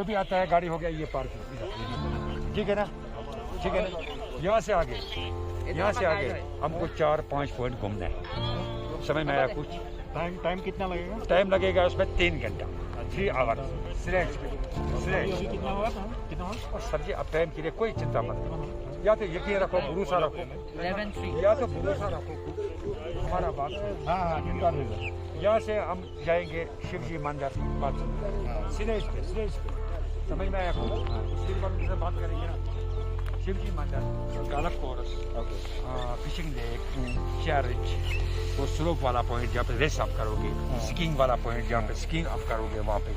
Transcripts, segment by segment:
जो भी आता है गाड़ी हो गया ये पार्किंग, ठीक है ना, ठीक है ना। यहाँ से आगे हमको 4-5 पॉइंट घूमना है। समझ में आया कुछ? टाइम कितना लगेगा? टाइम लगेगा उसमें 3 घंटा, 3 आवर स्लेज कितना हुआ? और सब्जी अब टाइम के लिए कोई चिंता मत करो, या तो यकीन रखो, भरोसा रखो, या तो भरोसा रखो हमारा बात। हाँ चिंता नहीं। यहाँ से हम जाएंगे शिव जी मंदिर, बात स्लेज पे, समझ में आया कुछ? उसके बाद से बात करेंगे ना, शिव जी मंदिर, गालक कोरस, फिशिंग लेक, चर्च, वो स्लोप वाला पॉइंट जहाँ पे रेस आप करोगे, स्कीइंग वाला पॉइंट जहाँ पे स्कीइंग आप करोगे वहाँ पे।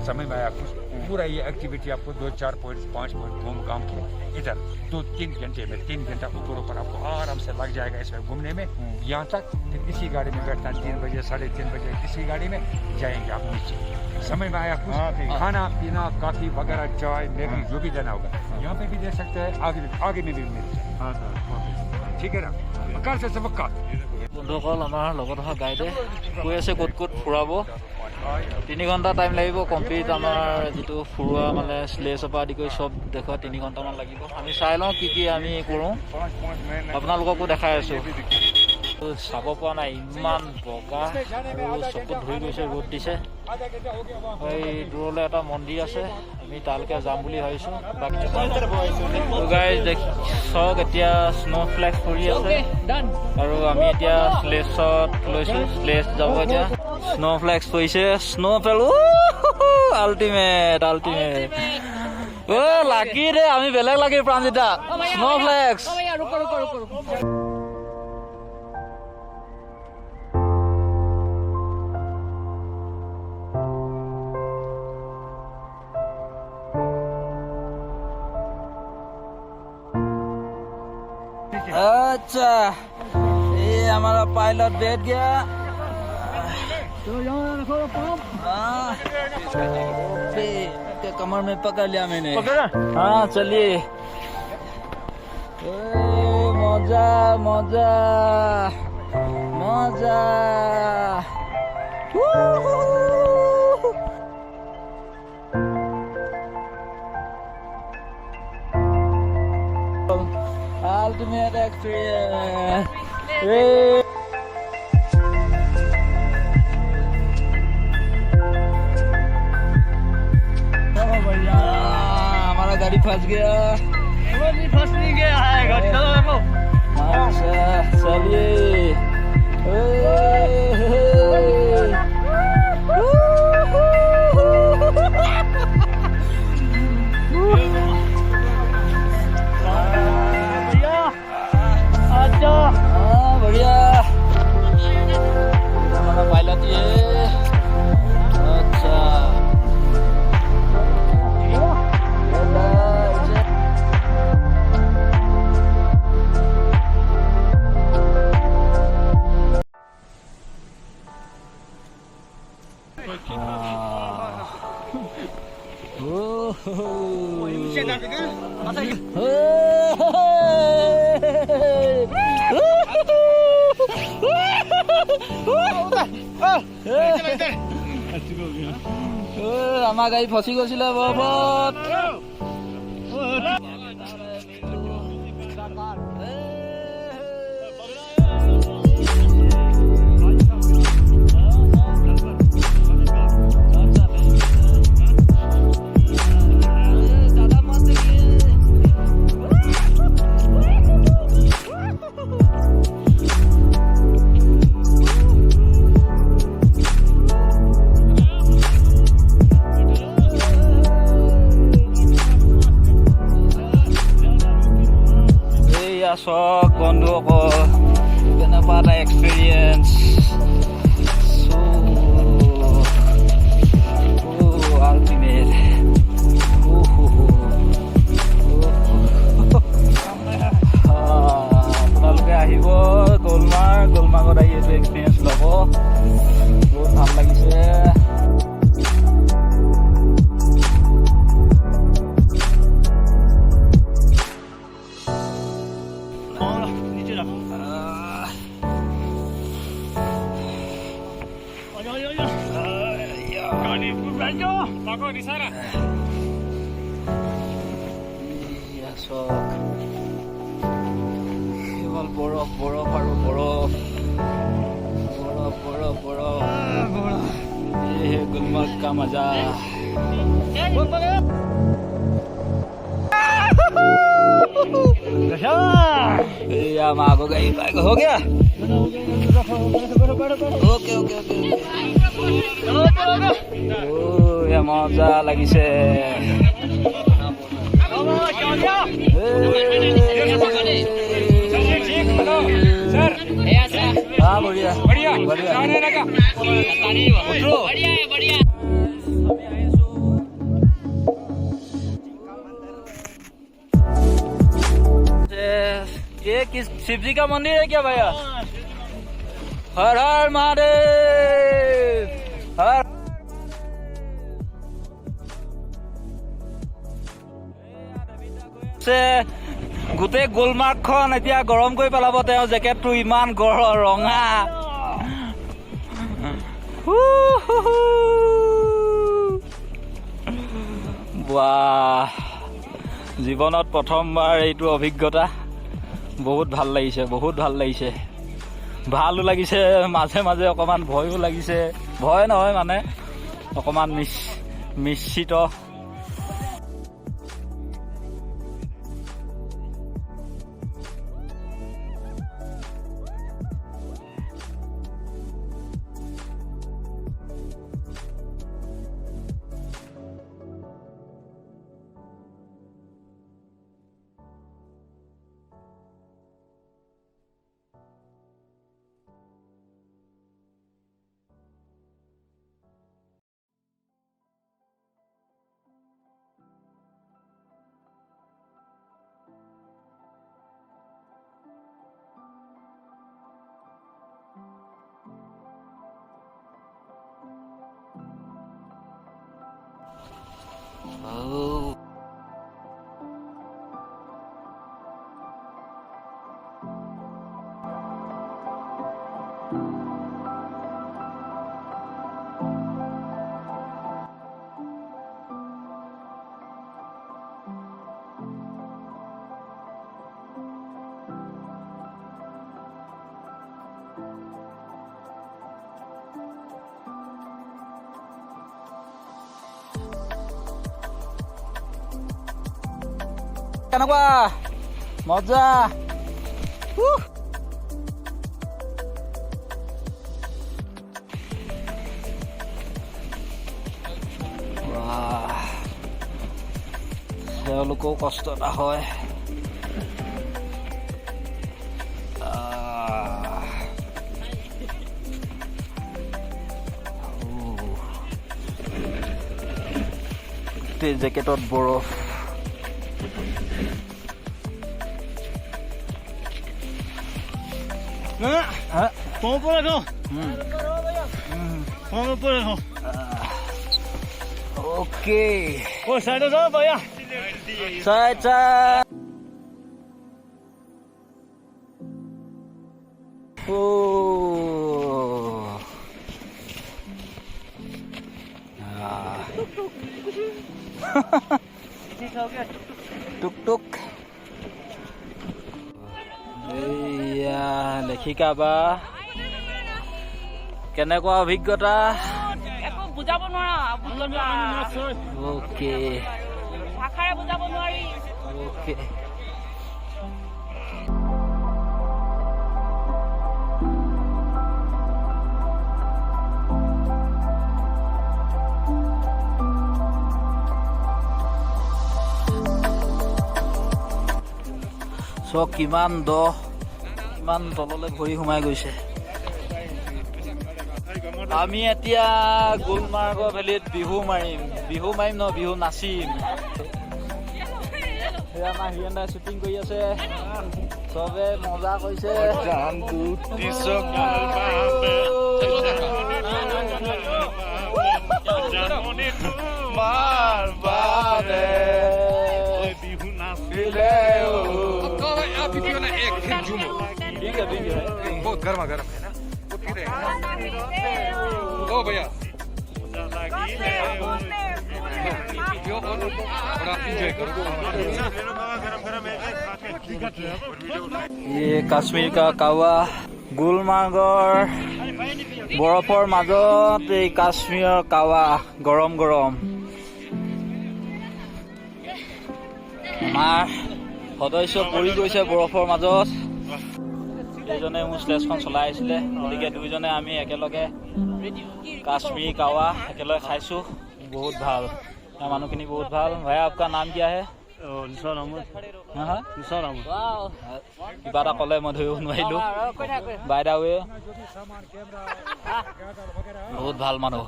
समझ में आया कुछ? पूरा ये एक्टिविटी आपको 2-4 पॉइंट 5 पॉइंट घूम घाम के इधर 2-3 घंटे में 3 घंटा ऊपर आपको आराम से लग जाएगा इसमें घूमने में। यहाँ तक फिर इसी गाड़ी में बैठना, 3 बजे 3:30 बजे इसी गाड़ी में जाएंगे आप नीचे। समझ में आया कुछ? खाना पीना काफी वगैरह चाय मैगी जो भी देना होगा यहाँ पे भी दे सकते हैं, आगे में भी मिल जाए, ठीक है ना। कल से सबका বন্ধুসকল আমাৰ লগত অহা গাইডে কৈ আছে ক'ত ক'ত ফুৰাব। 3 ঘণ্টা টাইম লাগিব কমপ্লিট আমাৰ যিটো ফুৰোৱা মানে স্লেজৰ পৰা আদি কৰি চব দেখুৱা 3 ঘণ্টামান লাগিব। আমি চাই লওঁ কি কি আমি কৰোঁ, আপোনালোককো দেখাই আছোঁ। চাব পৰা নাই, ইমান বগা আৰু চকুত ধৰি গৈছে, ৰ'দ দিছে। এই দূৰলৈ এটা মন্দিৰ আছে, আমি তালৈকে যাম বুলি ভাবিছোঁ। গাইজ চাওক এতিয়া স্ন' ফ্লেক্স পৰি আছে আৰু আমি এতিয়া স্লেজত লৈছোঁ, স্লেজ যাব এতিয়া। স্ন' ফ্লেক্স পৰিছে, স্ন' পেলো আল্টিমেট লাগি দে, আমি বেলেগ লাগি প্ৰাণজিতা স্ন' ফ্লেক্স। अच्छा ये हमारा पायलट बैठ गया। कमर में पकड़ लिया मैंने। हाँ चलिए। मजा मजा मजा। Ultimate experience. हमारा गाड़ी फंस गया। फंस नहीं गया है गाड़ी, चलो। अच्छा चलिए। बढ़िया हमारा पायलट ये। अच्छा আমাৰ গাড়ী ফচি গৈছিলে বৰফত। Sok bondoko kenapa ada experience ultimate আপোনালোকে আহিব গোলমাৰ্গত আহি এইটো এক্সপিৰিয়েঞ্চ ল'ব, বহুত ভাল লাগিছে। Kau ni pun belanja, pakau di sana. চক কেৱল বৰফ বৰফ আৰু বৰফ বৰফ বৰফ বৰফ ये है गुलमर्ग का मजा हो गया ओके ओके ओके मजा লাগিছে हाँ बढ़िया बढ़िया बढ़िया बढ़िया ये किस शिव जी का मंदिर है क्या भैया? हर हर महादेव हर গোটেই গুলমাৰ্গখন এতিয়া গৰম কৰি পেলাব তেওঁ জেকেটটো ইমান ৰঙা বাহ জীৱনত প্ৰথমবাৰ এইটো অভিজ্ঞতা বহুত ভাল লাগিছে ভালো লাগিছে মাজে মাজে অকমান ভয়ো লাগিছে ভয় নহয় মানে অকমান মিশ্ৰিত Oh. কেনেকুৱা মজা তেওঁলোকেও কষ্ট এটা হয় জেকেটত বৰফ कौन पर रखो कौन पर रखो ओके वो साइड हो भैया साइड ओ टुक टुक লেখিকা বা কেনেকুৱা অভিজ্ঞতা একো বুজাব নোৱাৰা ওকে ভাষাৰে বুজাব নোৱাৰি ওকে কিমান কিমান তললৈ ভৰি সোমাই গৈছে আমি এতিয়া গুলমাৰ্গৰ ভেলীত বিহু মাৰিম ন বিহু নাচিম আমাৰ হিৰেন্দাই শ্বুটিং কৰি আছে চবে মজা কৰিছে बहुत गर्मा गर्म है ना ओ भैया ये কাশ্মীৰ का কাৱা গুলমাৰ্গৰ বৰফৰ মাজত এই কাশ্মীৰৰ কাৱা গৰম গৰম আমাৰ সদস্য পৰি গৈছে বৰফৰ মাজত এইজনে মোৰ শ্লেজখন চলাই আহিছিলে গতিকে দুইজনে আমি একেলগে কাশ্মীৰ কাৱা একেলগে খাইছো বহুত ভাল মানুহখিনি বহুত ভাল ভাই आपका नाम क्या है নিশান আহমেদ हाँ নিশান আহমেদ কিবা এটা ক'লে মই ধৰিব নোৱাৰিলো বাই দা ৱে বহুত ভাল মানুহ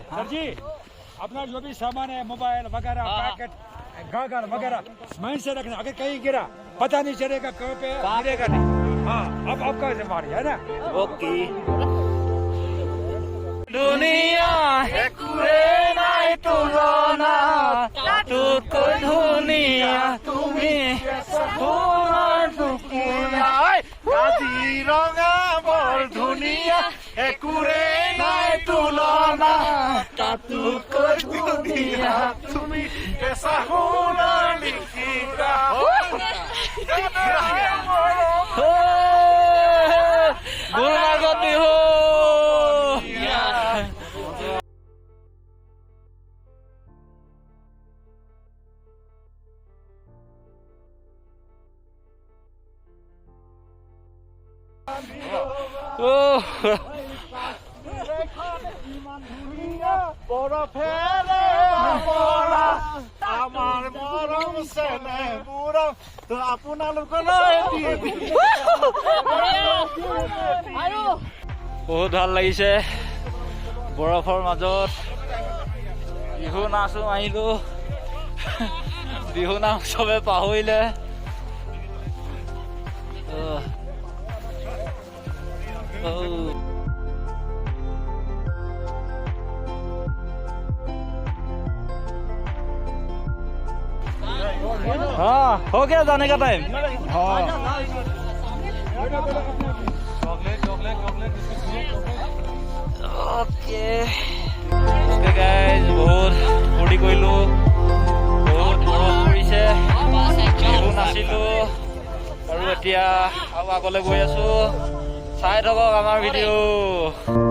सर जी अपना जो भी सामान है मोबाइल वगैरह पैकेट गागर वगैरह माइंड से रखना अगर कहीं गिरा पता नहीं चलेगा कहाँ पे गिरेगा नहीं हाँ अब आपका जिम्मेवारी है ना ओके दुनिया একোৱে নাই তুলনা তোতকৈ ধুনীয়া তুমি সোণৰ টুকুৰা কাজিৰঙা বৰ ধুনীয়া একোৱে নাই তুলনা তোতকৈ ধুনীয়া তুমি কেঁচা সোণৰ লিখিকা গুলমাৰ্গত বিহু আমাৰ মৰম চেনে পুৰম তো আপোনালোকলৈ বহুত ভাল লাগিছে বৰফৰ মাজত বিহু নাচো আহিলো বিহু নাম চবে পাহৰিলে हाँ हो गया जाने का टाइम हाँ ओके ओके गाइज बहुत फूर्ति কৰিলো বহুত বৰফ পৰিছে বিহু নাচিলো আৰু এতিয়া আৰু আগলৈ গৈ আছো চাই থাকক আমাৰ ভিডিঅ'